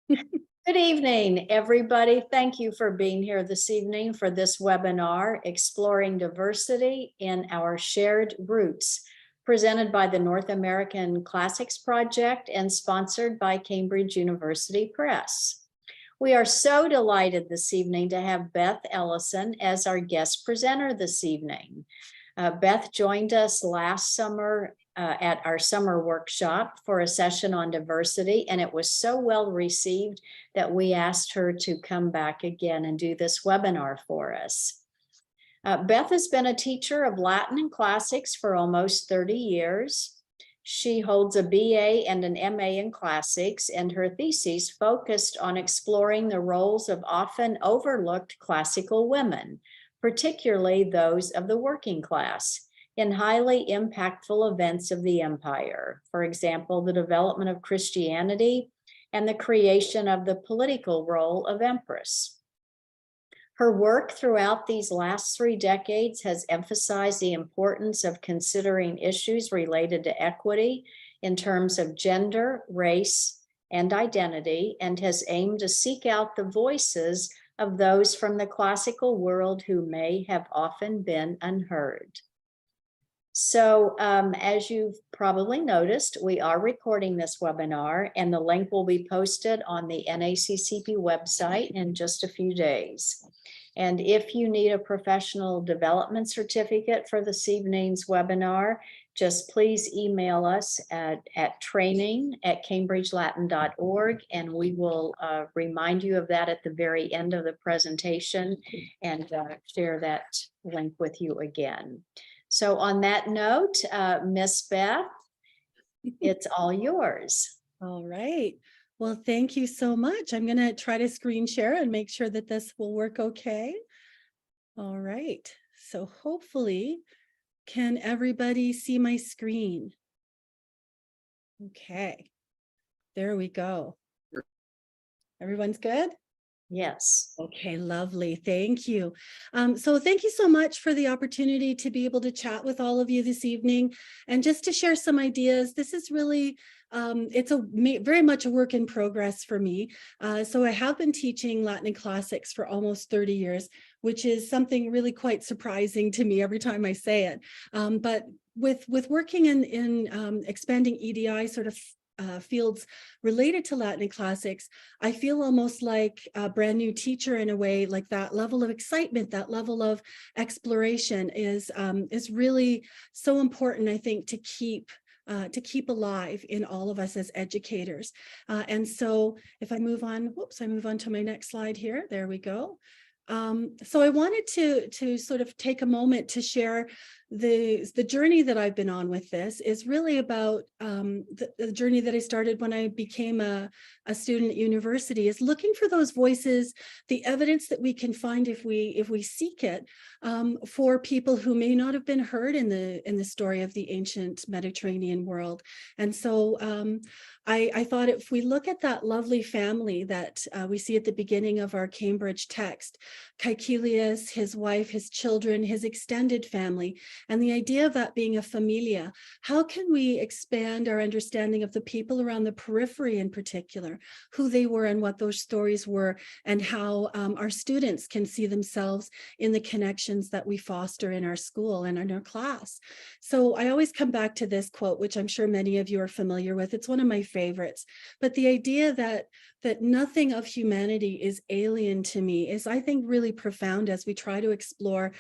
Good evening, everybody. Thank you for being here this evening for this webinar, Exploring Diversity in Our Shared Roots, presented by the North American Classics Project and sponsored by Cambridge University Press. We are so delighted this evening to have Beth Ellison as our guest presenter this evening. Beth joined us last summer at our summer workshop for a session on diversity, and it was so well received that we asked her to come back again and do this webinar for us. Beth has been a teacher of Latin and classics for almost 30 years. She holds a BA and an MA in classics, and her thesis focused on exploring the roles of often overlooked classical women, particularly those of the working class, in highly impactful events of the empire. For example, the development of Christianity and the creation of the political role of empress. Her work throughout these last 3 decades has emphasized the importance of considering issues related to equity in terms of gender, race, and identity, and has aimed to seek out the voices of those from the classical world who may have often been unheard. So as you've probably noticed, we are recording this webinar, and the link will be posted on the NACCP website in just a few days. And if you need a professional development certificate for this evening's webinar, just please email us at training@cambridgelatin.org, and we will remind you of that at the very end of the presentation and share that link with you again. So on that note, Miss Beth, it's all yours. All right. Well, thank you so much. I'm going to try to screen share and make sure that this will work okay. All right. So hopefully, can everybody see my screen? Okay. There we go. Everyone's good? Yes. Okay, lovely. Thank you. So thank you so much for the opportunity to be able to chat with all of you this evening and just to share some ideas. This is really, it's very much a work in progress for me. So I have been teaching Latin and classics for almost 30 years, which is something really quite surprising to me every time I say it. But with working in expanding EDI sort of fields related to Latin and classics, I feel almost like a brand new teacher in a way. Like that level of excitement, that level of exploration is really so important, I think, to keep alive in all of us as educators. And so if I move on, I move on to my next slide here. There we go. So I wanted to sort of take a moment to share the journey that I've been on with this is really about the journey that I started when I became a student at university, is looking for those voices, the evidence that we can find if we seek it, for people who may not have been heard in the story of the ancient Mediterranean world. And so I thought if we look at that lovely family that we see at the beginning of our Cambridge text, Caecilius, his wife, his children, his extended family, and the idea of that being a familia, how can we expand our understanding of the people around the periphery in particular, who they were and what those stories were, and how our students can see themselves in the connections that we foster in our school and in our class. So I always come back to this quote, which I'm sure many of you are familiar with. It's one of my favorites, but the idea that nothing of humanity is alien to me is, I think, really profound as we try to explore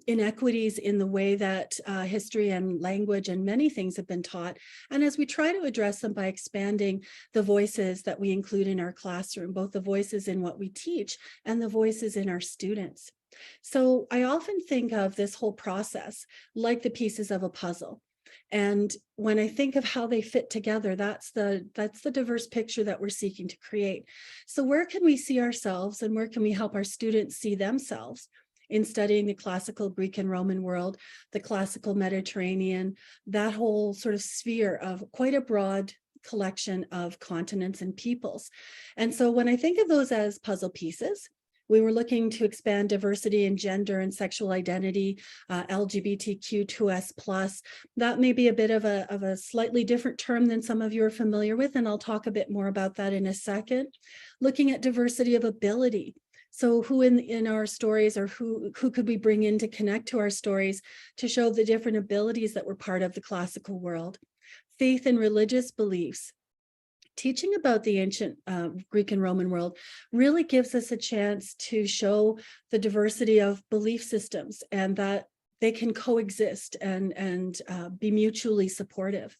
inequities in the way that history and language and many things have been taught, and as we try to address them by expanding the voices that we include in our classroom, both the voices in what we teach and the voices in our students. So I often think of this whole process like the pieces of a puzzle. And when I think of how they fit together, that's the diverse picture that we're seeking to create. So where can we see ourselves, and where can we help our students see themselves in studying the classical Greek and Roman world, the classical Mediterranean, that whole sort of sphere of quite a broad collection of continents and peoples? And so when I think of those as puzzle pieces, We were looking to expand diversity in gender and sexual identity, LGBTQ2S+. That may be a bit of a slightly different term than some of you are familiar with, and I'll talk a bit more about that in a second. Looking at diversity of ability. So who in our stories, or who could we bring in to connect to our stories to show the different abilities that were part of the classical world? Faith and religious beliefs. Teaching about the ancient Greek and Roman world really gives us a chance to show the diversity of belief systems, and that they can coexist and be mutually supportive.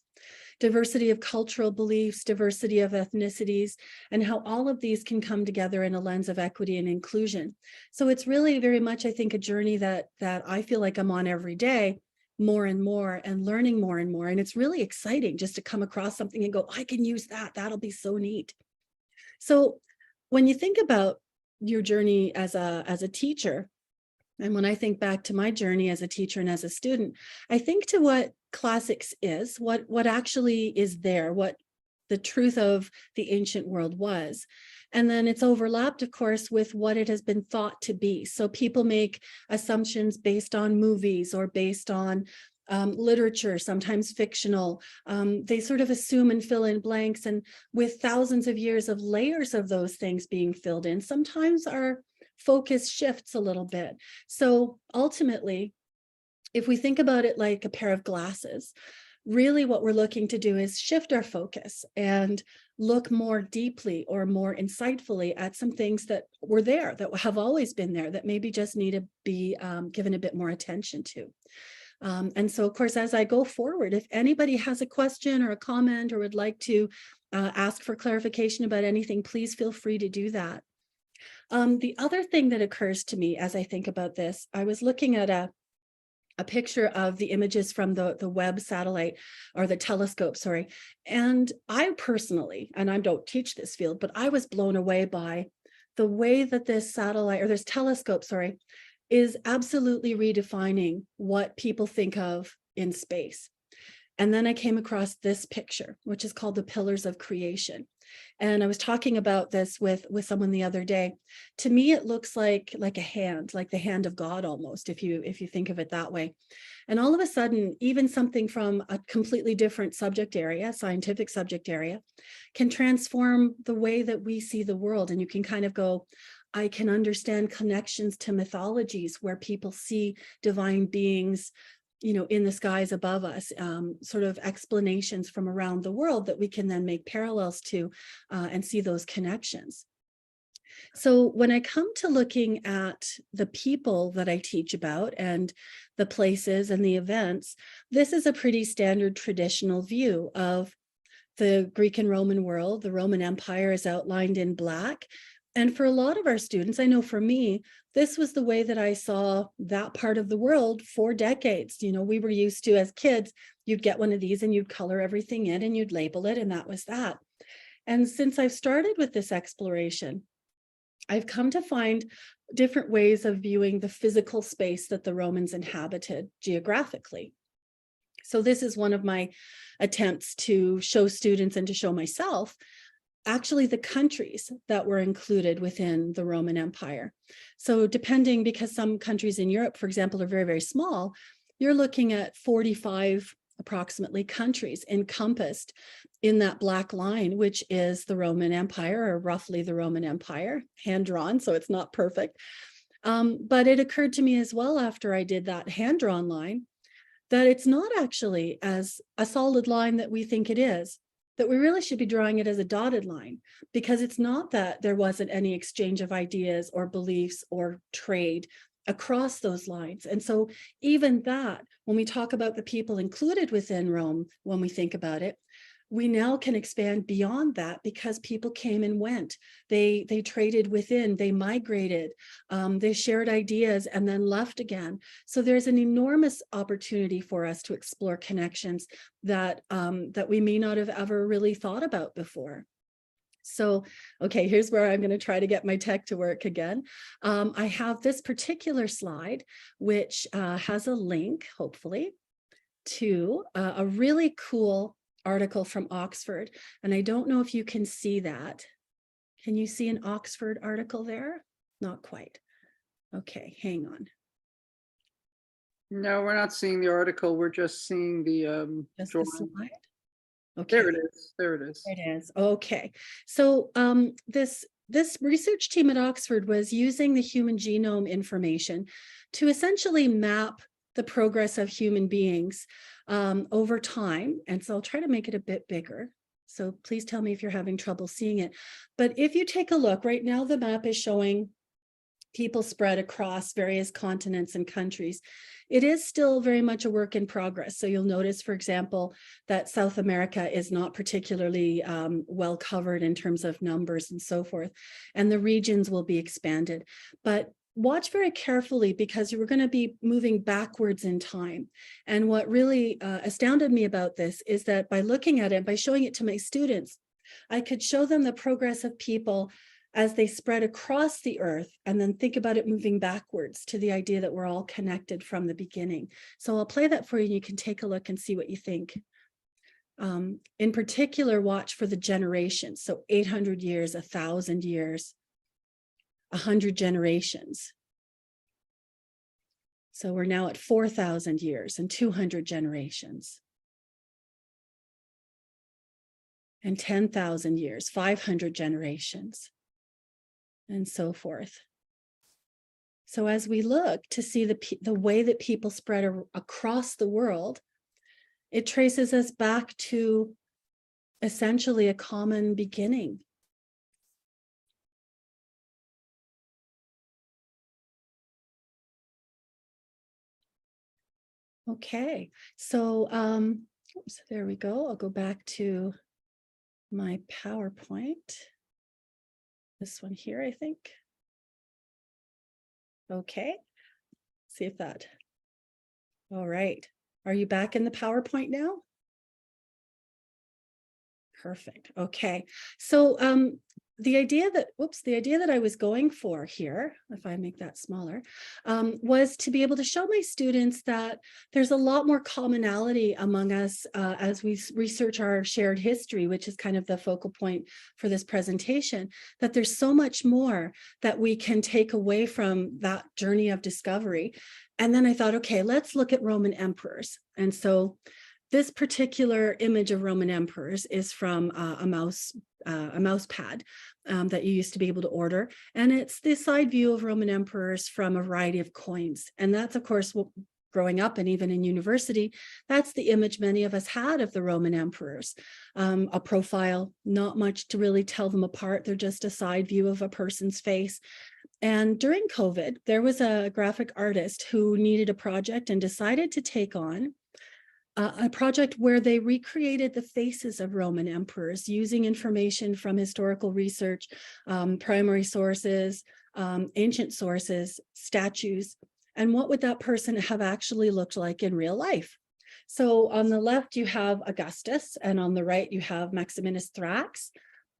Diversity of cultural beliefs, diversity of ethnicities, and how all of these can come together in a lens of equity and inclusion. So it's really very much, I think, a journey that I feel like I'm on every day, more and more, and learning more and more. And it's really exciting just to come across something and go, I can use that. That'll be so neat. So when you think about your journey as a teacher, and when I think back to my journey as a teacher and as a student, I think to what classics is, what actually is there, what the truth of the ancient world was. And then it's overlapped, of course, with what it has been thought to be. So people make assumptions based on movies or based on literature, sometimes fictional. They sort of assume and fill in blanks. And with thousands of years of layers of those things being filled in, sometimes our focus shifts a little bit. So ultimately, if we think about it like a pair of glasses, really what we're looking to do is shift our focus and look more deeply or more insightfully at some things that were there, that have always been there, that maybe just need to be given a bit more attention to. And so, of course, as I go forward, if anybody has a question or a comment or would like to ask for clarification about anything, please feel free to do that. The other thing that occurs to me as I think about this, I was looking at a picture of the images from the Webb satellite, or the telescope, sorry. And I personally, and I don't teach this field, but I was blown away by the way that this satellite, or this telescope, sorry, is absolutely redefining what people think of in space. And then I came across this picture, which is called the Pillars of Creation. And I was talking about this with someone the other day. To me, it looks like a hand, like the hand of God almost, if you think of it that way. And all of a sudden, even something from a completely different subject area, scientific subject area, can transform the way that we see the world. And you can kind of go, I can understand connections to mythologies where people see divine beings, you know, in the skies above us, sort of explanations from around the world that we can then make parallels to and see those connections. So when I come to looking at the people that I teach about and the places and the events, this is a pretty standard traditional view of the Greek and Roman world. The Roman Empire is outlined in black. And for a lot of our students, I know for me, this was the way that I saw that part of the world for decades. You know, we were used to, as kids, you'd get one of these and you'd color everything in and you'd label it, and that was that. And since I've started with this exploration, I've come to find different ways of viewing the physical space that the Romans inhabited geographically. So this is one of my attempts to show students and to show myself actually the countries that were included within the Roman Empire. So depending, because some countries in Europe, for example, are very, very small, you're looking at 45 approximately countries encompassed in that black line, which is the Roman Empire, or roughly the Roman Empire, hand-drawn, so it's not perfect. But it occurred to me as well after I did that hand-drawn line that it's not actually as a solid line that we think it is, that we really should be drawing it as a dotted line, because it's not that there wasn't any exchange of ideas or beliefs or trade across those lines. And so even that, when we talk about the people included within Rome, when we think about it, we now can expand beyond that because people came and went. They traded within, they migrated, they shared ideas and then left again. So there's an enormous opportunity for us to explore connections that we may not have ever really thought about before. So, okay, here's where I'm going to try to get my tech to work again. I have this particular slide, which has a link, hopefully, to a really cool article from Oxford. And I don't know if you can see that. Can you see an Oxford article there? Not quite. Okay, hang on. No, we're not seeing the article. We're just seeing the Just the drawing. slide. There Okay. it is. There it is. It is. Okay. So this research team at Oxford was using the human genome information to essentially map the progress of human beings over time. And so I'll try to make it a bit bigger. So please tell me if you're having trouble seeing it. But if you take a look, right now the map is showing people spread across various continents and countries. It is still very much a work in progress. So you'll notice, for example, that South America is not particularly well covered in terms of numbers and so forth, and the regions will be expanded. But watch very carefully, because we're going to be moving backwards in time. And what really astounded me about this is that by looking at it, by showing it to my students, I could show them the progress of people as they spread across the earth, and then think about it moving backwards to the idea that we're all connected from the beginning. So I'll play that for you and you can take a look and see what you think. In particular, watch for the generations. So 800 years, 1,000 years, 100 generations. So we're now at 4,000 years and 200 generations. And 10,000 years, 500 generations. And so forth. So as we look to see the way that people spread across the world, it traces us back to essentially a common beginning. Okay, so oops, there we go. I'll go back to my PowerPoint. This one here, I think. Okay, see if that. All right. Are you back in the PowerPoint now? Perfect. Okay. So the idea that I was going for here, if I make that smaller, was to be able to show my students that there's a lot more commonality among us as we research our shared history, which is kind of the focal point for this presentation, that there's so much more that we can take away from that journey of discovery. And then I thought, okay, let's look at Roman emperors. And so this particular image of Roman emperors is from a mouse pad that you used to be able to order. And it's the side view of Roman emperors from a variety of coins. And that's, of course, growing up and even in university, that's the image many of us had of the Roman emperors. A profile, not much to really tell them apart. They're just a side view of a person's face. And during COVID, there was a graphic artist who needed a project and decided to take on a project where they recreated the faces of Roman emperors using information from historical research, primary sources, ancient sources, statues, and what would that person have actually looked like in real life. So on the left, you have Augustus, and on the right, you have Maximinus Thrax.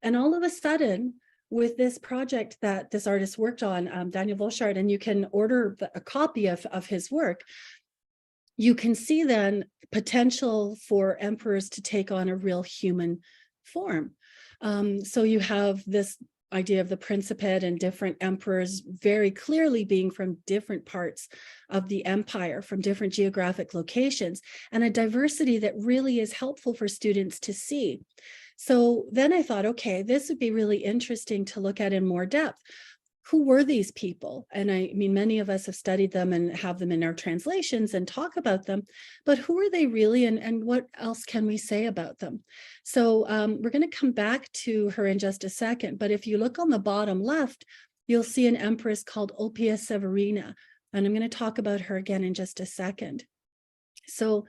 And all of a sudden, with this project that this artist worked on, Daniel Volchard, and you can order a copy of his work, you can see then potential for emperors to take on a real human form. So you have this idea of the Principate and different emperors very clearly being from different parts of the empire, from different geographic locations, and a diversity that really is helpful for students to see. So then I thought, okay, this would be really interesting to look at in more depth. Who were these people? And I mean, many of us have studied them and have them in our translations and talk about them, but who are they really, and what else can we say about them? So we're going to come back to her in just a second, but if you look on the bottom left, you'll see an empress called Ulpia Severina, and I'm going to talk about her again in just a second. So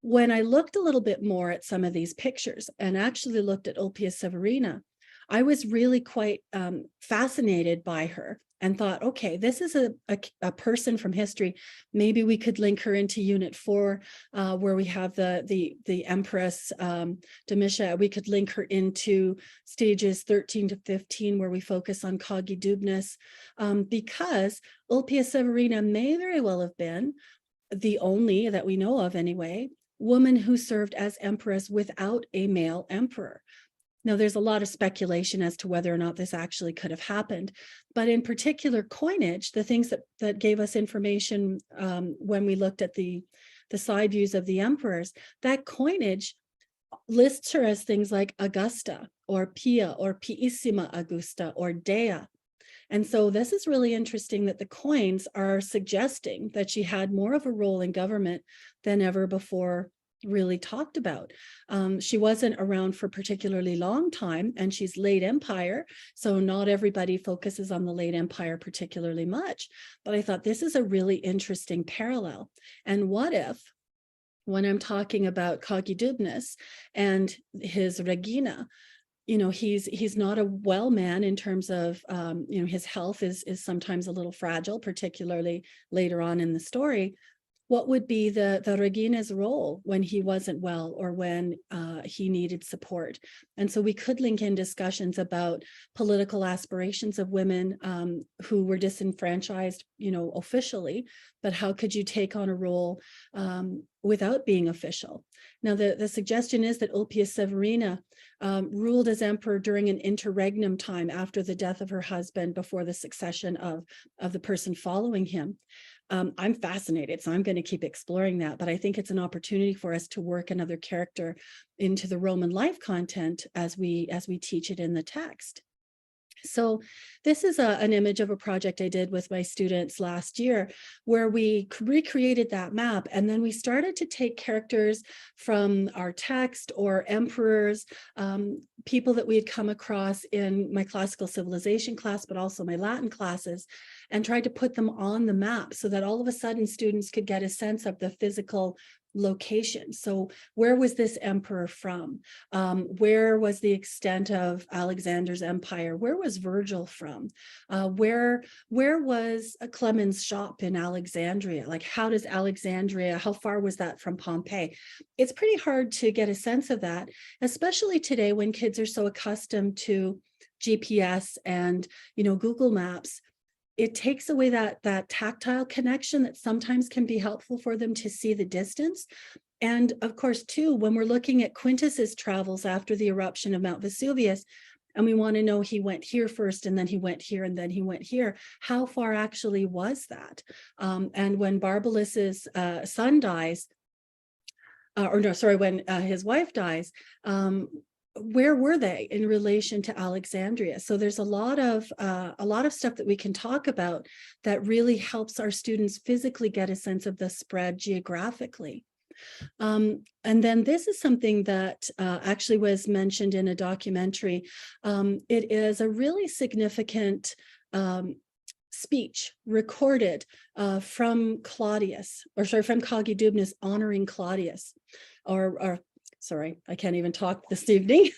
when I looked a little bit more at some of these pictures and actually looked at Ulpia Severina, I was really quite fascinated by her and thought, okay, this is a person from history. Maybe we could link her into Unit 4, where we have the Empress Domitia. We could link her into stages 13 to 15, where we focus on Cogidubnus, because Ulpia Severina may very well have been the only, that we know of anyway, woman who served as empress without a male emperor. Now, there's a lot of speculation as to whether or not this actually could have happened, but in particular coinage, the things that gave us information when we looked at the side views of the emperors, that coinage lists her as things like Augusta or Pia or Piissima Augusta or Dea. And so this is really interesting that the coins are suggesting that she had more of a role in government than ever before really talked about. She wasn't around for a particularly long time, and she's late empire, so not everybody focuses on the late empire particularly much. But I thought this is a really interesting parallel. And what if, when I'm talking about Kagidubnis and his Regina, he's not a well man in terms of, his health is sometimes a little fragile, particularly later on in the story. What would be the Regina's role when he wasn't well or when he needed support? And so we could link in discussions about political aspirations of women who were disenfranchised, officially, but how could you take on a role without being official? Now, the suggestion is that Ulpius Severina ruled as emperor during an interregnum time after the death of her husband, before the succession of the person following him. I'm fascinated, so I'm going to keep exploring that, but I think it's an opportunity for us to work another character into the Roman life content as we teach it in the text. So this is an image of a project I did with my students last year, where we recreated that map, and then we started to take characters from our text or emperors, people that we had come across in my classical civilization class, but also my Latin classes, and tried to put them on the map so that all of a sudden students could get a sense of the physical location. So where was this emperor from? Where was the extent of Alexander's empire? Where was Virgil from? Where was Clemen's shop in Alexandria? Like, how far was that from Pompeii? It's pretty hard to get a sense of that, especially today when kids are so accustomed to GPS and, Google Maps. It takes away that tactile connection that sometimes can be helpful for them to see the distance. And of course, too, when we're looking at Quintus's travels after the eruption of Mount Vesuvius, and we want to know he went here first, and then he went here, and then he went here, how far actually was that? And when Barbalus's son dies, when his wife dies, where were they in relation to Alexandria? So there's a lot of stuff that we can talk about that really helps our students physically get a sense of the spread geographically. And then this is something that actually was mentioned in a documentary. It is a really significant speech recorded from Kagidubnis honoring Claudius, sorry, I can't even talk this evening.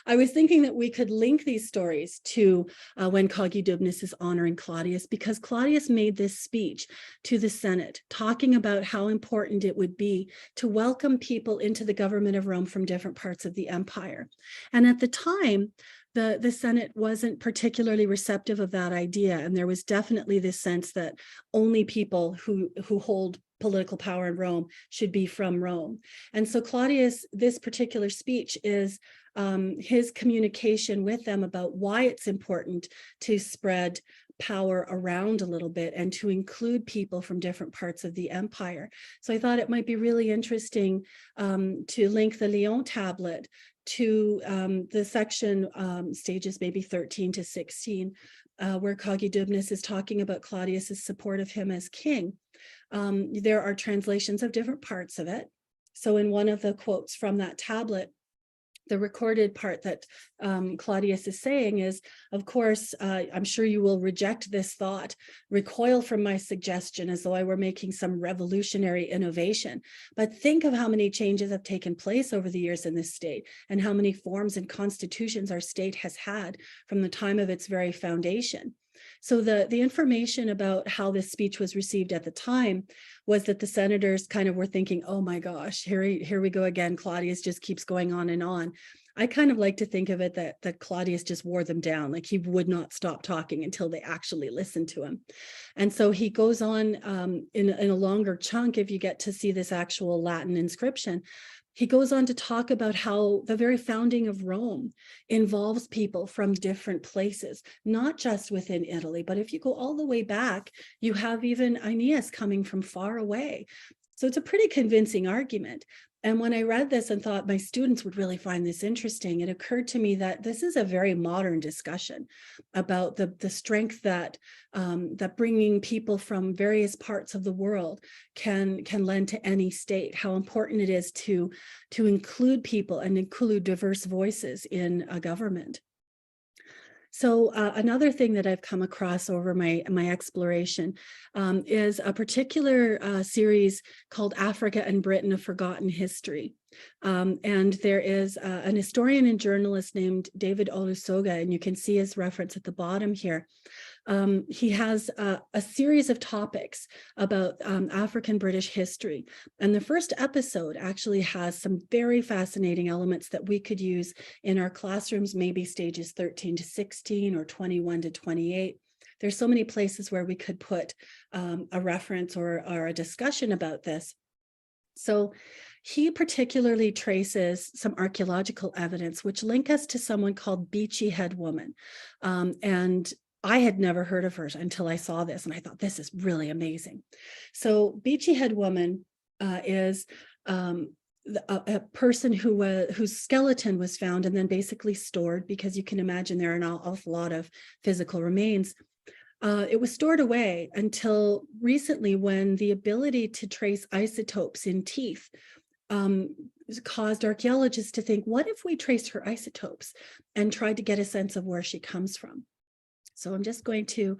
I was thinking that we could link these stories to when Kagidubnis is honoring Claudius, because Claudius made this speech to the Senate, talking about how important it would be to welcome people into the government of Rome from different parts of the empire. And at the time, the Senate wasn't particularly receptive of that idea. And there was definitely this sense that only people who hold political power in Rome should be from Rome. And so Claudius, this particular speech is his communication with them about why it's important to spread power around a little bit and to include people from different parts of the empire. So I thought it might be really interesting to link the Lyon tablet to the section stages maybe 13 to 16, where Kagidubnis is talking about Claudius's support of him as king. There are translations of different parts of it. So in one of the quotes from that tablet, the recorded part that Claudius is saying is, of course, I'm sure you will reject this thought, recoil from my suggestion as though I were making some revolutionary innovation. But think of how many changes have taken place over the years in this state, and how many forms and constitutions our state has had from the time of its very foundation. So the information about how this speech was received at the time was that the senators kind of were thinking, oh my gosh, here we go again. Claudius just keeps going on and on. I kind of like to think of it that Claudius just wore them down, like he would not stop talking until they actually listened to him. And so he goes on in a longer chunk, if you get to see this actual Latin inscription. He goes on to talk about how the very founding of Rome involves people from different places, not just within Italy, but if you go all the way back, you have even Aeneas coming from far away. So it's a pretty convincing argument. And when I read this and thought my students would really find this interesting, it occurred to me that this is a very modern discussion about the strength that that bringing people from various parts of the world can lend to any state, how important it is to include people and include diverse voices in a government. So another thing that I've come across over my exploration is a particular series called Africa and Britain, A Forgotten History. And there is an historian and journalist named David Olusoga, and you can see his reference at the bottom here. He has a series of topics about African British history. And the first episode actually has some very fascinating elements that we could use in our classrooms, maybe stages 13 to 16 or 21 to 28. There's so many places where we could put a reference or a discussion about this. So he particularly traces some archaeological evidence, which link us to someone called Beachy Head Woman. And I had never heard of her until I saw this, and I thought, this is really amazing. So Beachy Head Woman is a person whose skeleton was found and then basically stored, because you can imagine there are an awful lot of physical remains. It was stored away until recently, when the ability to trace isotopes in teeth caused archaeologists to think, what if we traced her isotopes and tried to get a sense of where she comes from? So I'm just going to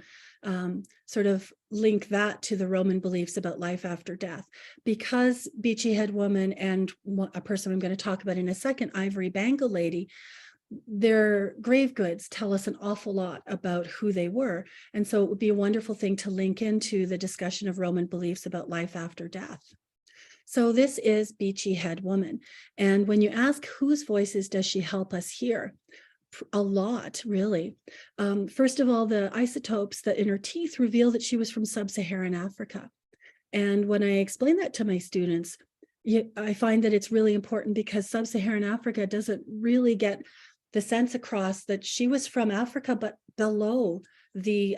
sort of link that to the Roman beliefs about life after death, because Beachy Head Woman and a person I'm going to talk about in a second, Ivory Bangle Lady, their grave goods tell us an awful lot about who they were. And so it would be a wonderful thing to link into the discussion of Roman beliefs about life after death. So this is Beachy Head Woman. And when you ask whose voices does she help us hear? A lot, really. First of all, the isotopes that in her teeth reveal that she was from sub-Saharan Africa. And when I explain that to my students, I find that it's really important, because sub-Saharan Africa doesn't really get the sense across that she was from Africa, but below the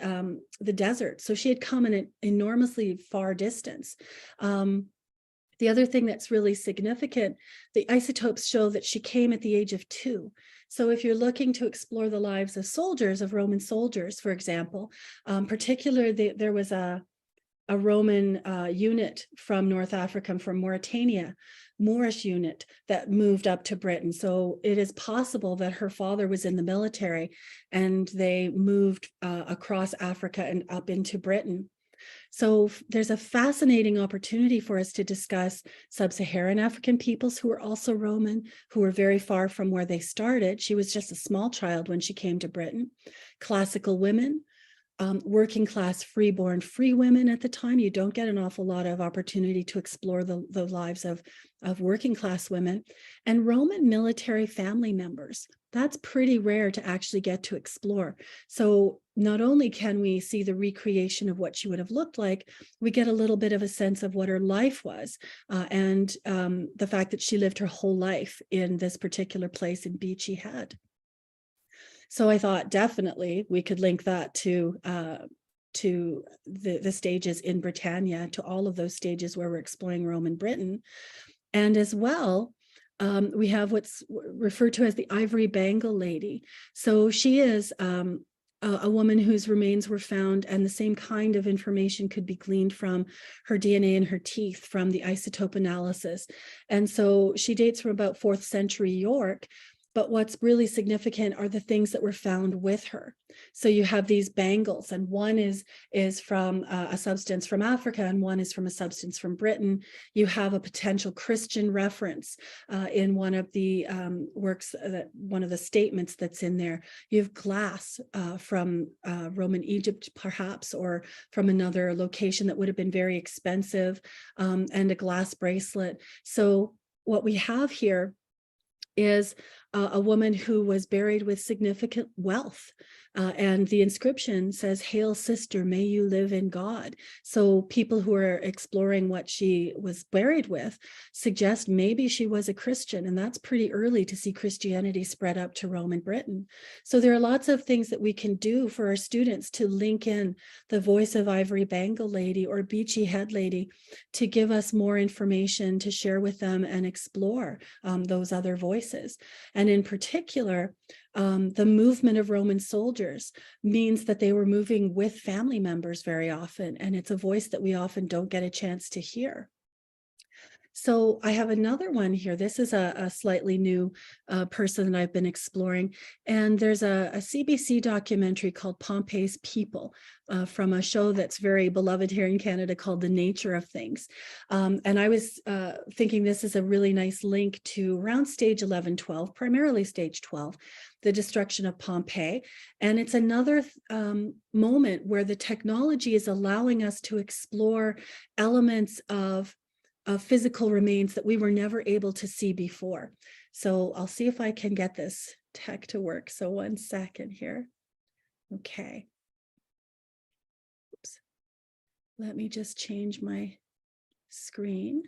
desert. So she had come in an enormously far distance. The other thing that's really significant, the isotopes show that she came at the age of 2. So if you're looking to explore the lives of soldiers, of Roman soldiers, for example, particularly there was a Roman unit from North Africa, from Mauritania, Moorish unit that moved up to Britain. So it is possible that her father was in the military and they moved across Africa and up into Britain. So there's a fascinating opportunity for us to discuss sub-Saharan African peoples who were also Roman, who were very far from where they started. She was just a small child when she came to Britain. Classical women, working class freeborn free women at the time. You don't get an awful lot of opportunity to explore the lives of working class women, and Roman military family members. That's pretty rare to actually get to explore. So not only can we see the recreation of what she would have looked like, we get a little bit of a sense of what her life was, and the fact that she lived her whole life in this particular place in Beachy Head. So I thought definitely we could link that to the stages in Britannia, to all of those stages where we're exploring Roman Britain. And as well, we have what's referred to as the Ivory Bangle Lady. So she is a woman whose remains were found, and the same kind of information could be gleaned from her DNA in her teeth from the isotope analysis. And so she dates from about 4th century York. But what's really significant are the things that were found with her. So you have these bangles, and one is from a substance from Africa, and one is from a substance from Britain. You have a potential Christian reference in one of the works, one of the statements that's in there. You have glass from Roman Egypt, perhaps, or from another location that would have been very expensive, and a glass bracelet. So what we have here is a woman who was buried with significant wealth. And the inscription says, "Hail, sister, may you live in God." So people who are exploring what she was buried with suggest maybe she was a Christian, and that's pretty early to see Christianity spread up to Rome and Britain. So there are lots of things that we can do for our students to link in the voice of Ivory Bangle Lady or Beachy Head Lady to give us more information to share with them and explore those other voices. And in particular, the movement of Roman soldiers means that they were moving with family members very often, and it's a voice that we often don't get a chance to hear. So I have another one here. This is a slightly new person that I've been exploring. And there's a CBC documentary called Pompey's People from a show that's very beloved here in Canada called The Nature of Things. And I was thinking this is a really nice link to around stage 11, 12, primarily stage 12, the destruction of Pompeii. And it's another moment where the technology is allowing us to explore elements of physical remains that we were never able to see before. So I'll see if I can get this tech to work. So 1 second here. Okay. Oops. Let me just change my screen.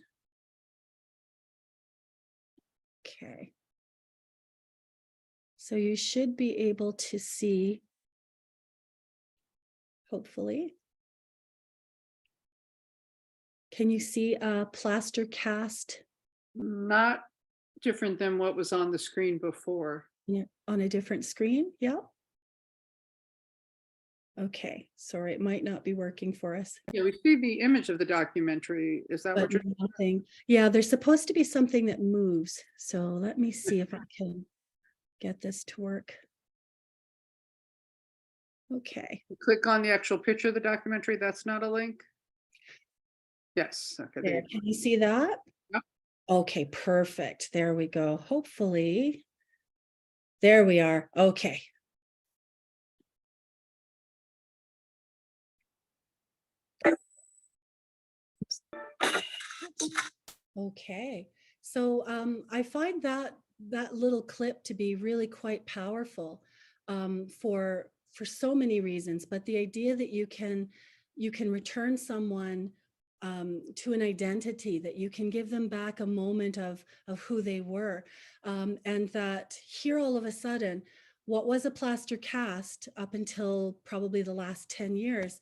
Okay. So you should be able to see, hopefully. Can you see a plaster cast? Not different than what was on the screen before. Yeah, on a different screen? Yeah. Okay, sorry, it might not be working for us. Yeah, we see the image of the documentary. Is that But what you're? nothing. Yeah, there's supposed to be something that moves. So let me see if I can get this to work. Okay. Click on the actual picture of the documentary. That's not a link. Yes. Okay. There There, you go. can you see that? Yep. Okay, perfect. There we go. Hopefully. There we are. Okay. Okay. So I find that little clip to be really quite powerful for so many reasons. But the idea that you can return someone to an identity, that you can give them back a moment of who they were, and that here all of a sudden, what was a plaster cast up until probably the last 10 years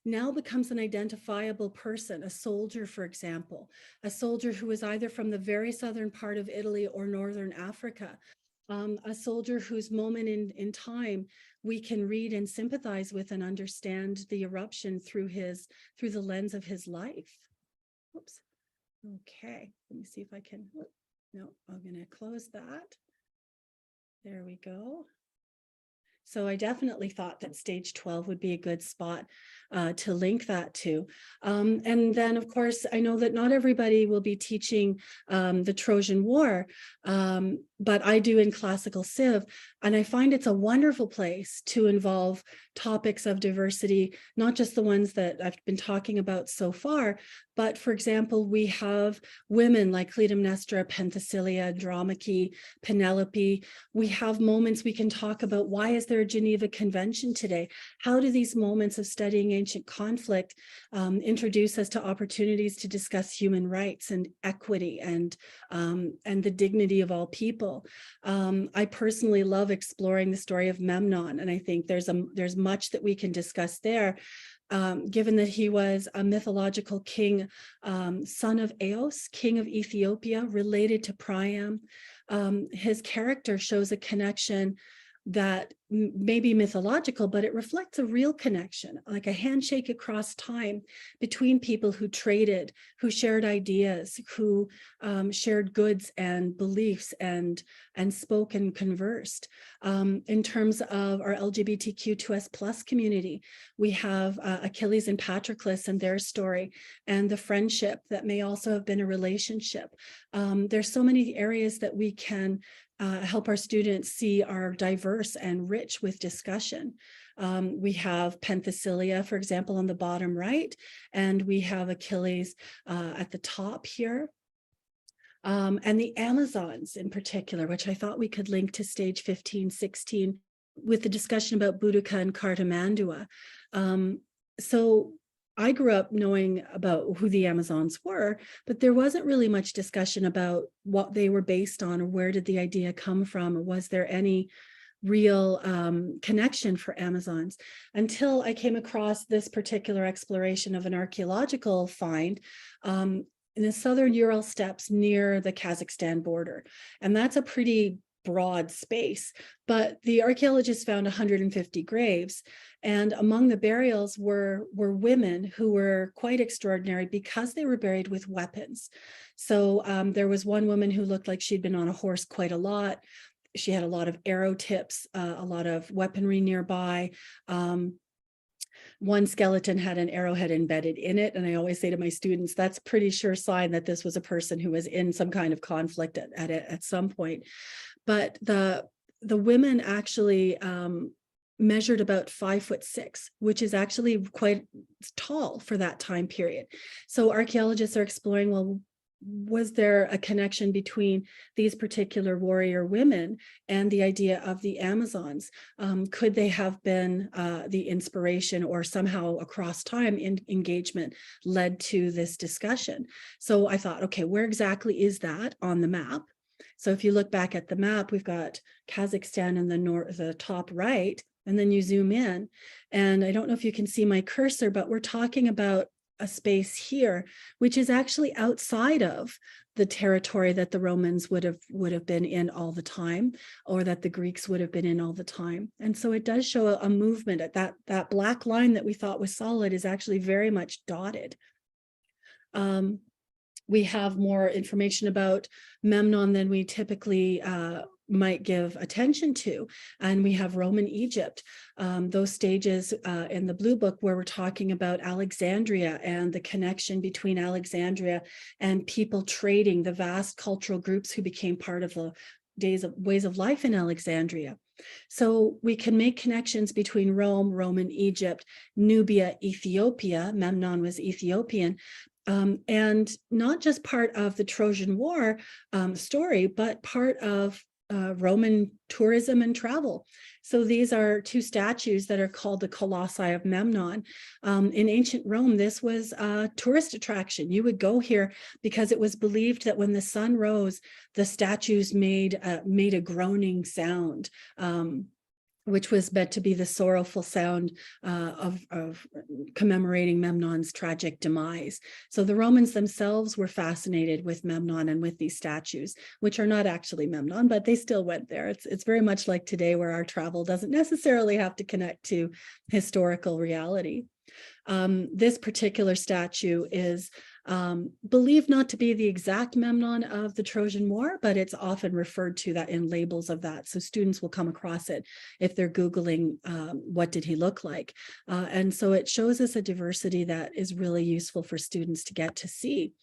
now becomes an identifiable person, a soldier, for example, a soldier who is either from the very southern part of Italy or northern Africa, a soldier whose moment in time we can read and sympathize with and understand the eruption through the lens of his life. Oops. Okay, let me see if I can. No, I'm going to close that. There we go. So I definitely thought that stage 12 would be a good spot to link that to. And then, of course, I know that not everybody will be teaching the Trojan War, but I do in classical Civ. And I find it's a wonderful place to involve topics of diversity, not just the ones that I've been talking about so far, but for example, we have women like Clytemnestra, Penthesilea, Andromache, Penelope. We have moments we can talk about, why is there a Geneva Convention today? How do these moments of studying ancient conflict introduce us to opportunities to discuss human rights and equity and the dignity of all people? I personally love exploring the story of Memnon, and I think there's much that we can discuss there. Given that he was a mythological king, son of Eos, king of Ethiopia, related to Priam. His character shows a connection that may be mythological, but it reflects a real connection, like a handshake across time between people who traded, who shared ideas, who shared goods and beliefs and spoke and conversed. In terms of our LGBTQ2S+ community, we have Achilles and Patroclus and their story, and the friendship that may also have been a relationship. There's so many areas that we can help our students see are diverse and rich with discussion. We have Penthesilea, for example, on the bottom right, and we have Achilles at the top here. and the Amazons in particular, which I thought we could link to stage 15, 16 with the discussion about Boudica and Cartamandua. So I grew up knowing about who the Amazons were, but there wasn't really much discussion about what they were based on, or where did the idea come from, or was there any real connection for Amazons, until I came across this particular exploration of an archaeological find in the southern Ural steppes near the Kazakhstan border. And that's a pretty broad space, but the archaeologists found 150 graves, and among the burials were women who were quite extraordinary because they were buried with weapons. So there was one woman who looked like she'd been on a horse quite a lot. She had a lot of arrow tips, a lot of weaponry nearby. One skeleton had an arrowhead embedded in it. And I always say to my students, that's pretty sure sign that this was a person who was in some kind of conflict at some point. But the women actually measured about 5'6", which is actually quite tall for that time period. So archaeologists are exploring, well, was there a connection between these particular warrior women and the idea of the Amazons? Could they have been the inspiration, or somehow across time engagement led to this discussion? So I thought, okay, where exactly is that on the map? So if you look back at the map, we've got Kazakhstan in the top right, and then you zoom in, and I don't know if you can see my cursor, but we're talking about a space here, which is actually outside of the territory that the Romans would have been in all the time, or that the Greeks would have been in all the time. And so it does show a movement. At that black line that we thought was solid is actually very much dotted. We have more information about Memnon than we typically might give attention to. And we have Roman Egypt, those stages in the Blue Book where we're talking about Alexandria and the connection between Alexandria and people trading, the vast cultural groups who became part of the ways of life in Alexandria. So we can make connections between Rome, Roman Egypt, Nubia, Ethiopia. Memnon was Ethiopian. And not just part of the Trojan War story, but part of Roman tourism and travel. So these are two statues that are called the Colossi of Memnon. In ancient Rome, this was a tourist attraction. You would go here because it was believed that when the sun rose, the statues made a groaning sound, which was meant to be the sorrowful sound of commemorating Memnon's tragic demise. So the Romans themselves were fascinated with Memnon and with these statues, which are not actually Memnon, but they still went there. It's very much like today, where our travel doesn't necessarily have to connect to historical reality. This particular statue is believed not to be the exact Memnon of the Trojan War, but it's often referred to that in labels of that. So students will come across it if they're Googling what did he look like. And so it shows us a diversity that is really useful for students to get to see.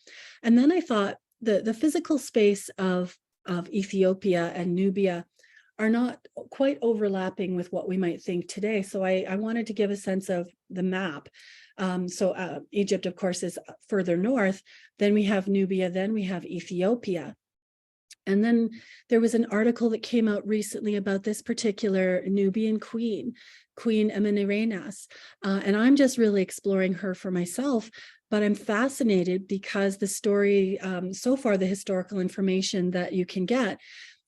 And then I thought the physical space of Ethiopia and Nubia are not quite overlapping with what we might think today. So I wanted to give a sense of the map. Egypt, of course, is further north. Then we have Nubia, then we have Ethiopia. And then there was an article that came out recently about this particular Nubian queen, Queen Amenerenas. And I'm just really exploring her for myself, but I'm fascinated because the story, so far, the historical information that you can get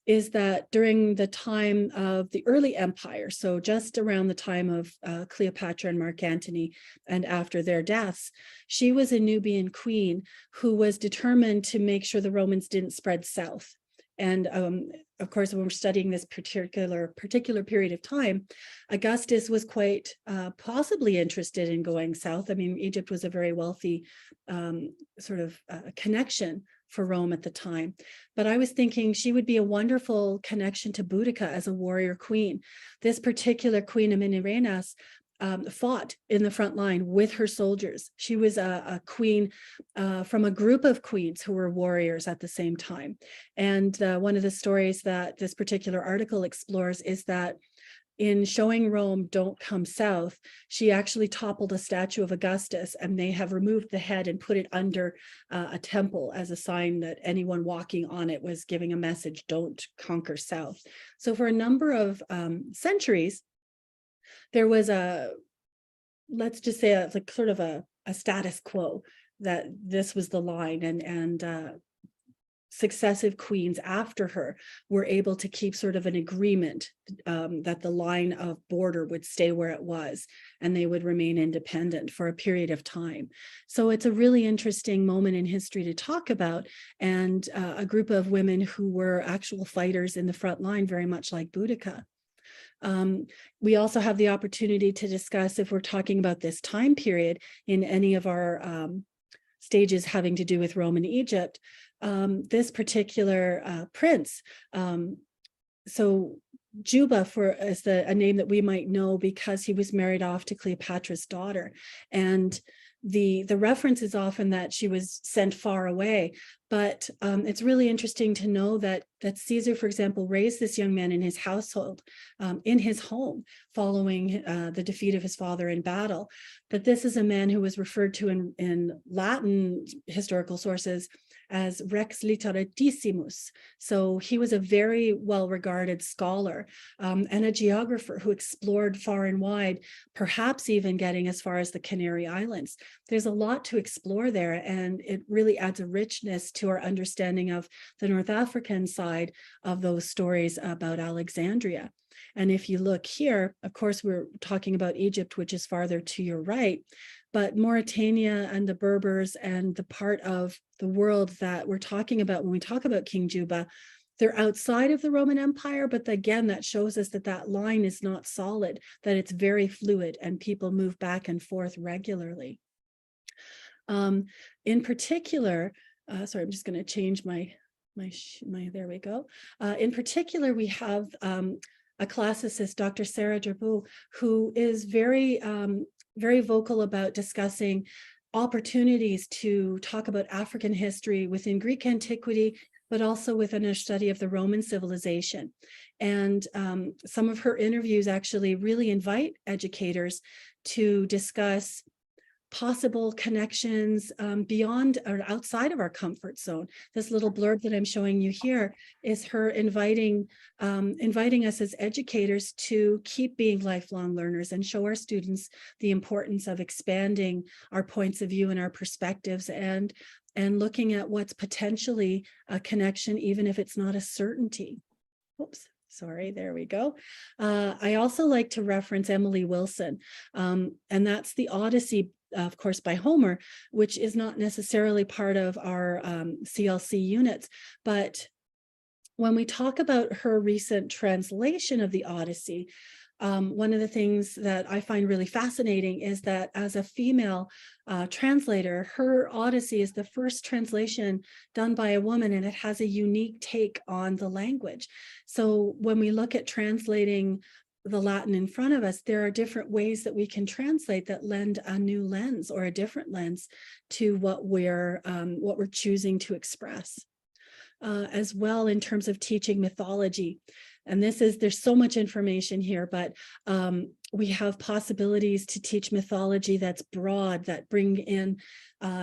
is that during the time of the early empire, so just around the time of Cleopatra and Mark Antony and after their deaths, she was a Nubian queen who was determined to make sure the Romans didn't spread south. And of course, when we're studying this particular period of time, Augustus was quite possibly interested in going south. I mean, Egypt was a very wealthy connection for Rome at the time. But I was thinking she would be a wonderful connection to Boudica as a warrior queen. This particular Queen Amenerenas fought in the front line with her soldiers. She was a queen from a group of queens who were warriors at the same time. And one of the stories that this particular article explores is that in showing Rome, don't come south, she actually toppled a statue of Augustus, and they have removed the head and put it under a temple as a sign that anyone walking on it was giving a message, don't conquer south. So for a number of centuries, there was let's just say like sort of a status quo that this was the line, and successive queens after her were able to keep sort of an agreement that the line of border would stay where it was, and they would remain independent for a period of time. So it's a really interesting moment in history to talk about, and a group of women who were actual fighters in the front line, very much like Boudica. We also have the opportunity to discuss, if we're talking about this time period in any of our stages having to do with Rome and Egypt, this particular prince. So Juba is a name that we might know because he was married off to Cleopatra's daughter. And the reference is often that she was sent far away, but it's really interesting to know that Caesar, for example, raised this young man in his household, in his home, following the defeat of his father in battle. That this is a man who was referred to in Latin historical sources as Rex Literatissimus. So he was a very well-regarded scholar and a geographer who explored far and wide, perhaps even getting as far as the Canary Islands. There's a lot to explore there, and it really adds a richness to our understanding of the North African side of those stories about Alexandria. And if you look here, of course, we're talking about Egypt, which is farther to your right, but Mauritania and the Berbers and the part of the world that we're talking about when we talk about King Juba, they're outside of the Roman Empire, but again, that shows us that that line is not solid, that it's very fluid and people move back and forth regularly. In particular, sorry, I'm just going to change my, there we go. In particular, we have a classicist, Dr. Sarah Gerboux, who is very vocal about discussing opportunities to talk about African history within Greek antiquity, but also within a study of the Roman civilization. And some of her interviews actually really invite educators to discuss possible connections beyond or outside of our comfort zone. This little blurb that I'm showing you here is her inviting us as educators to keep being lifelong learners and show our students the importance of expanding our points of view and our perspectives, and looking at what's potentially a connection, even if it's not a certainty. Oops. Sorry, there we go. I also like to reference Emily Wilson, and that's the Odyssey, of course, by Homer, which is not necessarily part of our CLC units. But when we talk about her recent translation of the Odyssey, one of the things that I find really fascinating is that as a female translator, her Odyssey is the first translation done by a woman, and it has a unique take on the language. So when we look at translating the Latin in front of us, there are different ways that we can translate that lend a new lens or a different lens to what we're choosing to express. As well, in terms of teaching mythology. And there's so much information here, but we have possibilities to teach mythology that's broad, that bring in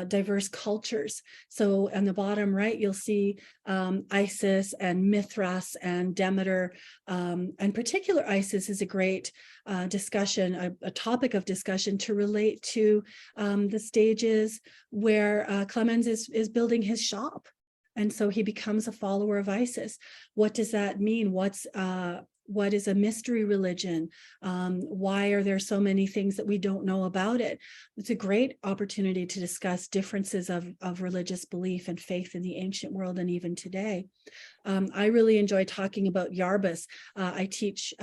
diverse cultures. So on the bottom right, you'll see Isis and Mithras and Demeter. And particular Isis is a great discussion, a topic of discussion to relate to the stages where Clemens is building his shop. And so he becomes a follower of Isis. What does that mean? What is a mystery religion? Why are there so many things that we don't know about it? It's a great opportunity to discuss differences of religious belief and faith in the ancient world and even today. I really enjoy talking about Iarbas. I teach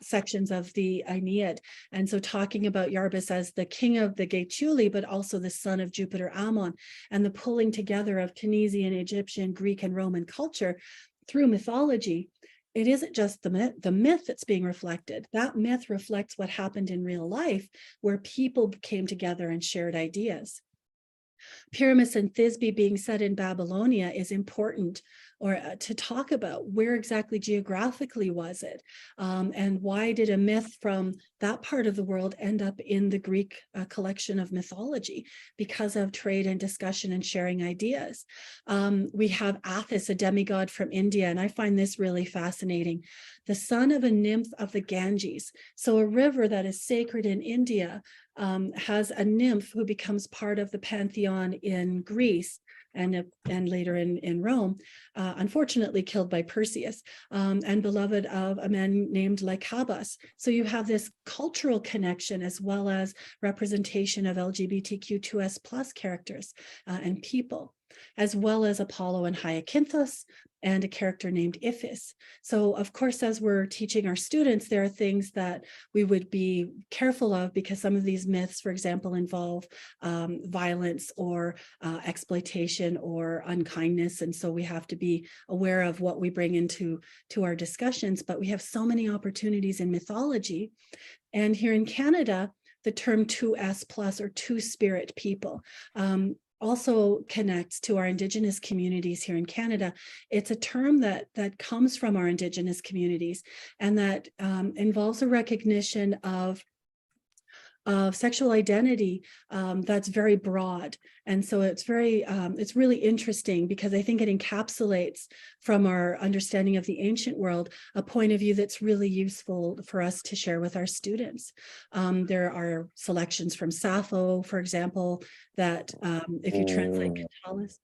sections of the Aeneid. And so talking about Iarbas as the king of the Gaetuli, but also the son of Jupiter Ammon, and the pulling together of Tunisian, Egyptian, Greek, and Roman culture through mythology. It isn't just the myth that's being reflected. That myth reflects what happened in real life, where people came together and shared ideas. Pyramus and Thisbe being set in Babylonia is important or to talk about where exactly geographically was it, and why did a myth from that part of the world end up in the Greek collection of mythology, because of trade and discussion and sharing ideas. We have Athos, a demigod from India, and I find this really fascinating. The son of a nymph of the Ganges. So a river that is sacred in India has a nymph who becomes part of the pantheon in Greece and later in Rome, unfortunately killed by Perseus, and beloved of a man named Lycabas. So you have this cultural connection as well as representation of LGBTQ2S plus characters and people, as well as Apollo and Hyacinthus, and a character named Iphis. So of course, as we're teaching our students, there are things that we would be careful of, because some of these myths, for example, involve violence or exploitation or unkindness. And so we have to be aware of what we bring into our discussions, but we have so many opportunities in mythology. And here in Canada, the term 2S plus or two-spirit people also connects to our Indigenous communities here in Canada. It's a term that comes from our Indigenous communities, and that involves a recognition of sexual identity that's very broad. And so it's it's really interesting, because I think it encapsulates, from our understanding of the ancient world, a point of view that's really useful for us to share with our students. There are selections from Sappho, for example, that if you translate Catullus,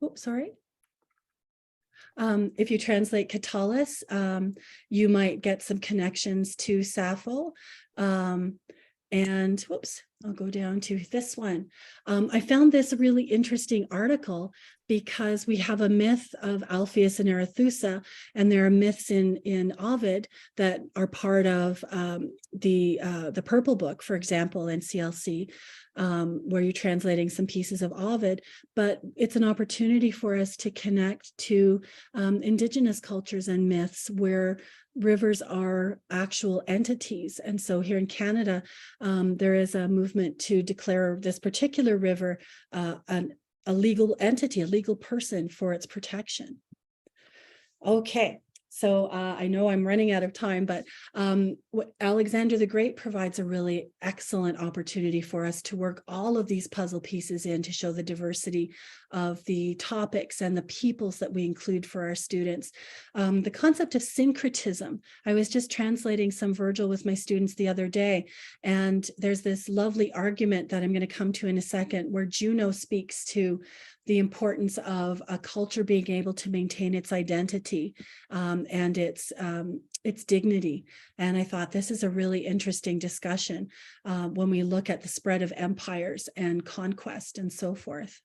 if you translate Catullus, you might get some connections to Sappho. And whoops, I'll go down to this one. I found this a really interesting article, because we have a myth of Alpheus and Arethusa, and there are myths in Ovid that are part of the Purple Book, for example, in CLC, where you're translating some pieces of Ovid. But it's an opportunity for us to connect to Indigenous cultures and myths where rivers are actual entities. And so here in Canada, there is a movement to declare this particular river a legal entity, a legal person, for its protection. Okay. So I know I'm running out of time, but Alexander the Great provides a really excellent opportunity for us to work all of these puzzle pieces in to show the diversity of the topics and the peoples that we include for our students. The concept of syncretism. I was just translating some Virgil with my students the other day, and there's this lovely argument that I'm going to come to in a second, where Juno speaks to the importance of a culture being able to maintain its identity and its dignity. And I thought this is a really interesting discussion when we look at the spread of empires and conquest and so forth.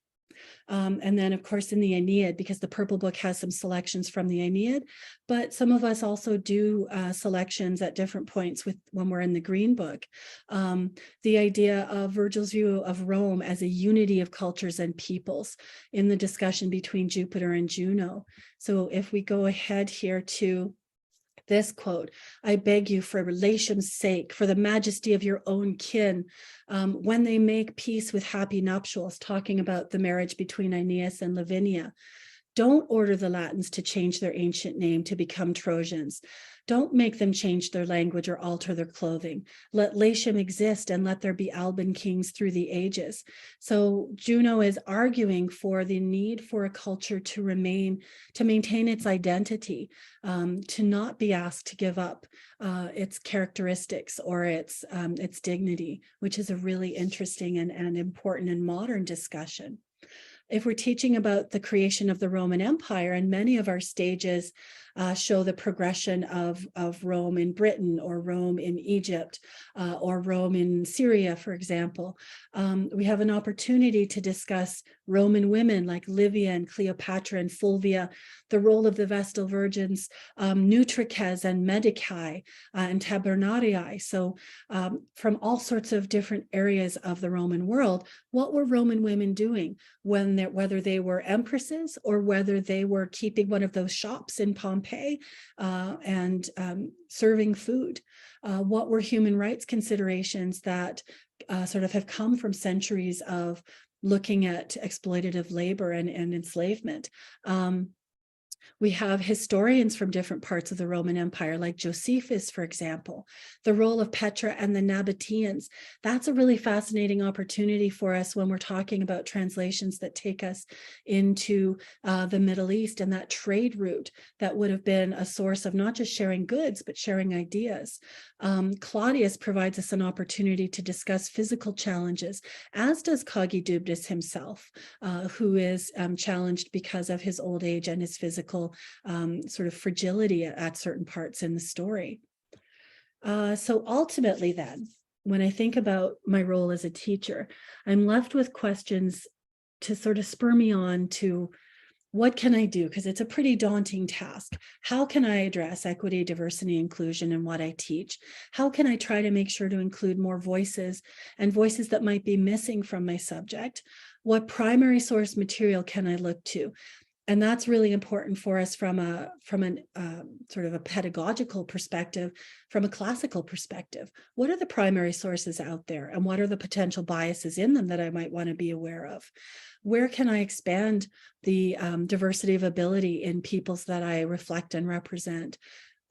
And then, of course, in the Aeneid, because the Purple Book has some selections from the Aeneid, but some of us also do selections at different points when we're in the Green Book. The idea of Virgil's view of Rome as a unity of cultures and peoples in the discussion between Jupiter and Juno. So if we go ahead here to this quote, "I beg you for relation's sake, for the majesty of your own kin, when they make peace with happy nuptials," talking about the marriage between Aeneas and Lavinia, "don't order the Latins to change their ancient name to become Trojans. Don't make them change their language or alter their clothing. Let Latium exist and let there be Alban kings through the ages." So Juno is arguing for the need for a culture to maintain its identity, to not be asked to give up its characteristics or its dignity, which is a really interesting and important and modern discussion. If we're teaching about the creation of the Roman Empire, and many of our stages show the progression of Rome in Britain, or Rome in Egypt, or Rome in Syria, for example, we have an opportunity to discuss Roman women like Livia and Cleopatra and Fulvia, the role of the Vestal Virgins, Nutrices and Medicae, and Tabernarii. So from all sorts of different areas of the Roman world, what were Roman women doing whether they were empresses or whether they were keeping one of those shops in Pompeii and serving food? What were human rights considerations that sort of have come from centuries of looking at exploitative labor and enslavement? We have historians from different parts of the Roman Empire, like Josephus, for example, the role of Petra and the Nabateans. That's a really fascinating opportunity for us when we're talking about translations that take us into the Middle East, and that trade route that would have been a source of not just sharing goods, but sharing ideas. Claudius provides us an opportunity to discuss physical challenges, as does Cogidubdus himself, who is challenged because of his old age and his physical sort of fragility at certain parts in the story. So ultimately then, when I think about my role as a teacher, I'm left with questions to sort of spur me on to what can I do? Because it's a pretty daunting task. How can I address equity, diversity, inclusion in what I teach? How can I try to make sure to include more voices and voices that might be missing from my subject? What primary source material can I look to? And that's really important for us from an sort of a pedagogical perspective, from a classical perspective. What are the primary sources out there, and what are the potential biases in them that I might want to be aware of? Where can I expand the diversity of ability in peoples that I reflect and represent?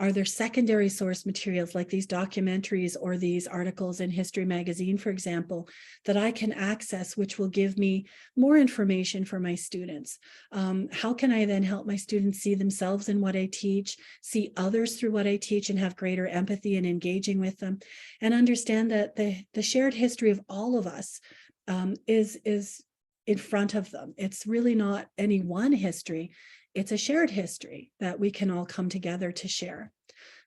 Are there secondary source materials like these documentaries or these articles in History Magazine, for example, that I can access, which will give me more information for my students? How can I then help my students see themselves in what I teach, see others through what I teach, and have greater empathy in engaging with them, and understand that the shared history of all of us is in front of them. It's really not any one history. It's a shared history that we can all come together to share.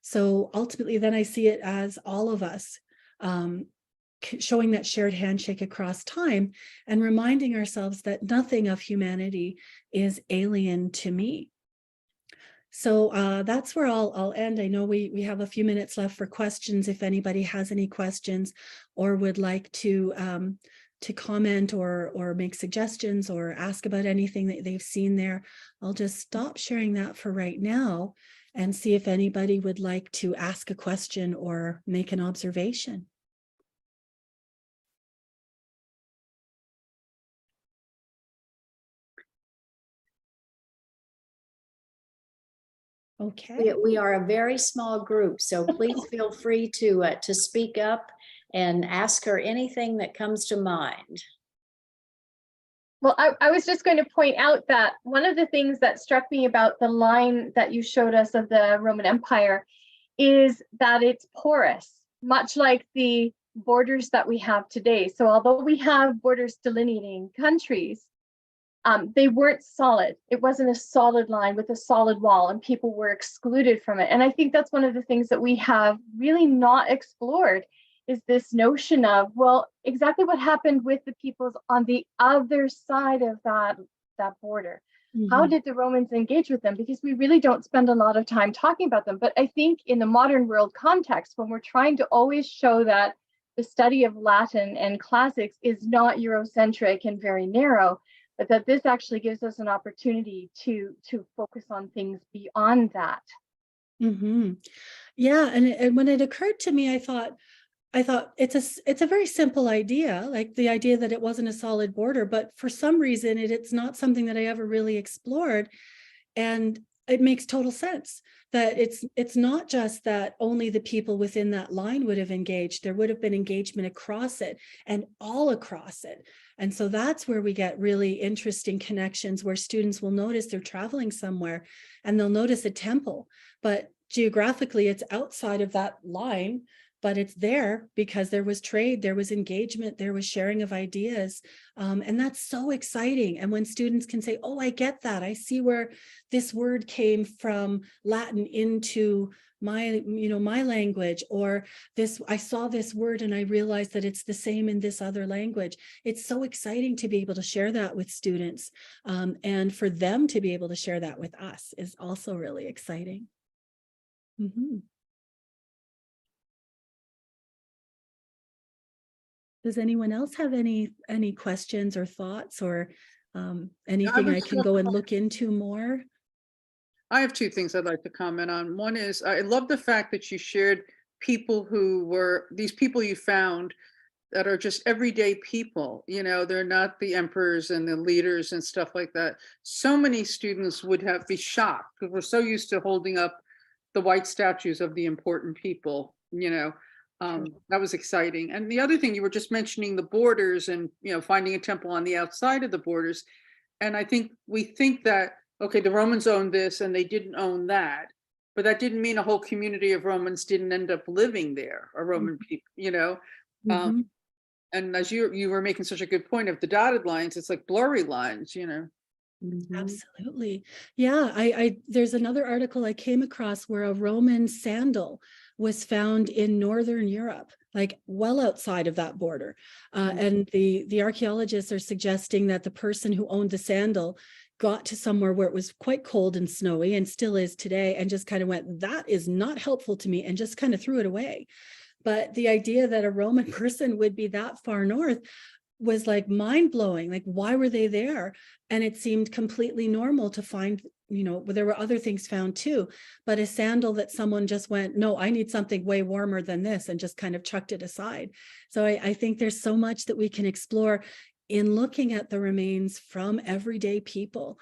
So ultimately, then I see it as all of us showing that shared handshake across time and reminding ourselves that nothing of humanity is alien to me. So that's where I'll end. I know we have a few minutes left for questions. If anybody has any questions or would like to comment or make suggestions or ask about anything that they've seen there, I'll just stop sharing that for right now and see if anybody would like to ask a question or make an observation. Okay. We are a very small group, so please feel free to speak up and ask her anything that comes to mind. Well, I was just going to point out that one of the things that struck me about the line that you showed us of the Roman Empire is that it's porous, much like the borders that we have today. So although we have borders delineating countries, they weren't solid. It wasn't a solid line with a solid wall, and people were excluded from it. And I think that's one of the things that we have really not explored, is this notion of, well, exactly what happened with the peoples on the other side of that border. Mm-hmm. How did the Romans engage with them? Because we really don't spend a lot of time talking about them. But I think in the modern world context, when we're trying to always show that the study of Latin and classics is not Eurocentric and very narrow, but that this actually gives us an opportunity to focus on things beyond that. Mm-hmm. Yeah, and when it occurred to me, I thought it's a very simple idea, like the idea that it wasn't a solid border, but for some reason it's not something that I ever really explored. And it makes total sense that it's not just that only the people within that line would have engaged. There would have been engagement across it and all across it. And so that's where we get really interesting connections, where students will notice they're traveling somewhere and they'll notice a temple, but geographically it's outside of that line, but it's there because there was trade, there was engagement, there was sharing of ideas. And that's so exciting. And when students can say, oh, I get that. I see where this word came from Latin into my language, or this, I saw this word and I realized that it's the same in this other language. It's so exciting to be able to share that with students. And for them to be able to share that with us is also really exciting. Mm-hmm. Does anyone else have any questions or thoughts or anything I can go and look into more? I have two things I'd like to comment on. One is, I love the fact that you shared people who were, these people you found that are just everyday people, you know, they're not the emperors and the leaders and stuff like that. So many students would be shocked because we're so used to holding up the white statues of the important people, you know. That was exciting. And the other thing, you were just mentioning the borders and, you know, finding a temple on the outside of the borders. And I think we think that, okay, the Romans owned this and they didn't own that, but that didn't mean a whole community of Romans didn't end up living there, or Roman people, you know. Mhm. And as you were making such a good point of the dotted lines, it's like blurry lines, you know. Mhm. Absolutely. Yeah, there's another article I came across where a Roman sandal was found in Northern Europe, like well outside of that border. And the archaeologists are suggesting that the person who owned the sandal got to somewhere where it was quite cold and snowy and still is today, and just kind of went, that is not helpful to me, and just kind of threw it away. But the idea that a Roman person would be that far north was like mind blowing. Like, why were they there? And it seemed completely normal to find, you know, there were other things found too, but a sandal that someone just went, no, I need something way warmer than this, and just kind of chucked it aside. So I think there's so much that we can explore in looking at the remains from everyday people,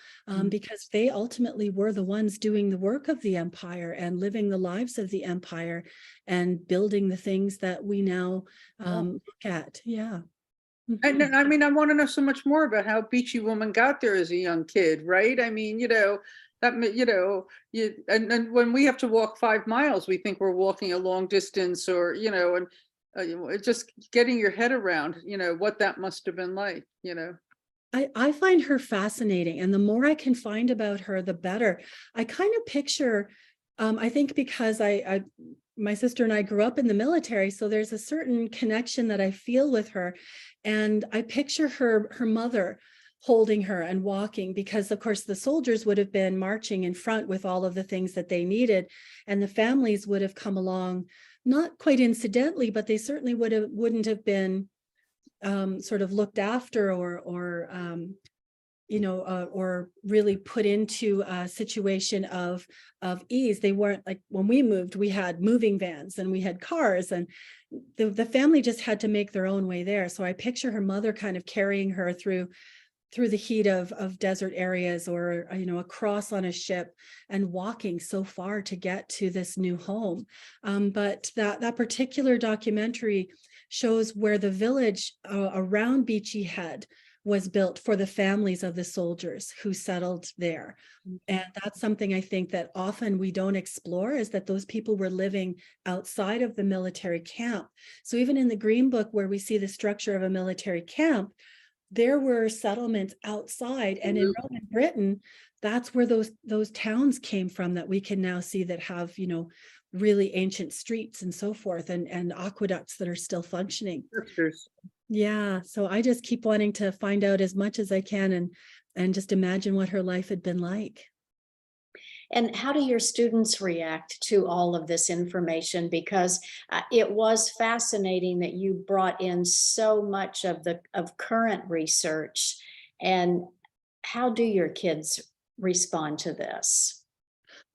because they ultimately were the ones doing the work of the empire and living the lives of the empire and building the things that we now look at. Yeah. And I mean, I want to know so much more about how Beachy Woman got there as a young kid, right? I mean, you know, you know, and when we have to walk 5 miles, we think we're walking a long distance, or, you know, and just getting your head around, you know, what that must have been like, you know. I find her fascinating, and the more I can find about her, the better. I kind of picture, I think because my sister and I grew up in the military, so there's a certain connection that I feel with her, and I picture her mother holding her and walking, because of course the soldiers would have been marching in front with all of the things that they needed, and the families would have come along, not quite incidentally, but they certainly wouldn't have been sort of looked after or you know, or really put into a situation of ease. They weren't like, when we moved, we had moving vans and we had cars, and the family just had to make their own way there. So I picture her mother kind of carrying her through the heat of desert areas, or, you know, across on a ship and walking so far to get to this new home. But that particular documentary shows where the village around Beachy Head was built for the families of the soldiers who settled there. And that's something I think that often we don't explore, is that those people were living outside of the military camp. So even in the Green Book, where we see the structure of a military camp, there were settlements outside. And in Roman Britain, that's where those towns came from that we can now see, that have, you know, really ancient streets and so forth, and aqueducts that are still functioning. Sisters. Yeah, so I just keep wanting to find out as much as I can, and just imagine what her life had been like. And how do your students react to all of this information? Because it was fascinating that you brought in so much of current research. And how do your kids respond to this?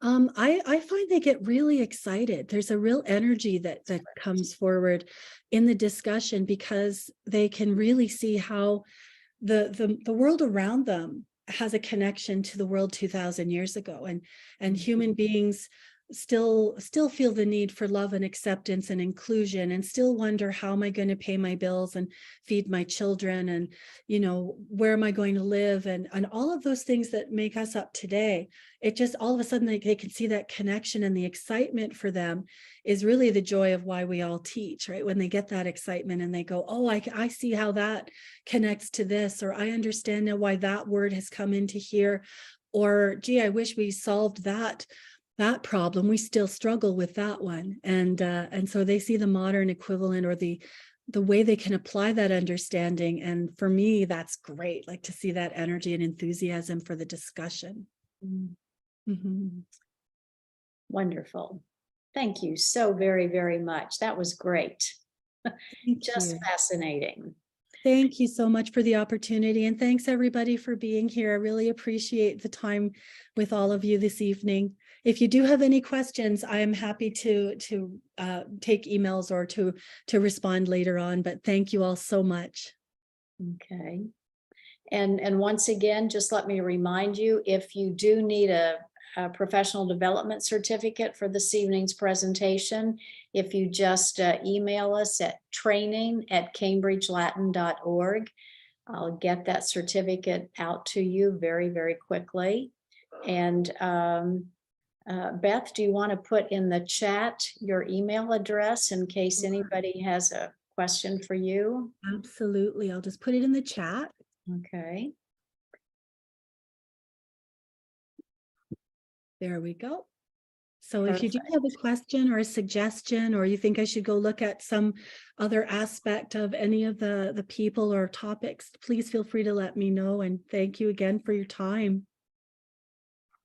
I find they get really excited. There's a real energy that comes forward in the discussion, because they can really see how the world around them has a connection to the world 2,000 years ago, and human beings still feel the need for love and acceptance and inclusion, and still wonder, how am I going to pay my bills and feed my children, and, you know, where am I going to live, and all of those things that make us up today. It just, all of a sudden, they can see that connection, and the excitement for them is really the joy of why we all teach, right? When they get that excitement and they go, oh, I see how that connects to this, or I understand now why that word has come into here, or gee, I wish we solved that problem. We still struggle with that one. And so they see the modern equivalent, or the way they can apply that understanding. And for me, that's great, like to see that energy and enthusiasm for the discussion. Mm-hmm. Wonderful. Thank you so very, very much. That was great. Just fascinating. Thank you so much for the opportunity. And thanks everybody for being here. I really appreciate the time with all of you this evening. if you do have any questions, I am happy to take emails or to respond later on, but thank you all so much. Okay. And once again, just let me remind you, if you do need a professional development certificate for this evening's presentation, if you just email us at training@cambridgelatin.org, I'll get that certificate out to you very, very quickly. And Beth, do you want to put in the chat your email address in case anybody has a question for you? Absolutely. I'll just put it in the chat. Okay. There we go. So if you do have a question or a suggestion, or you think I should go look at some other aspect of any of the people or topics, please feel free to let me know. And thank you again for your time.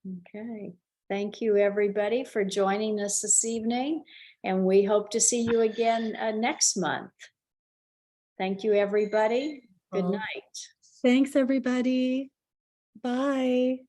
Okay. Thank you, everybody, for joining us this evening. And we hope to see you again next month. Thank you, everybody. Good Well, night. Thanks, everybody. Bye.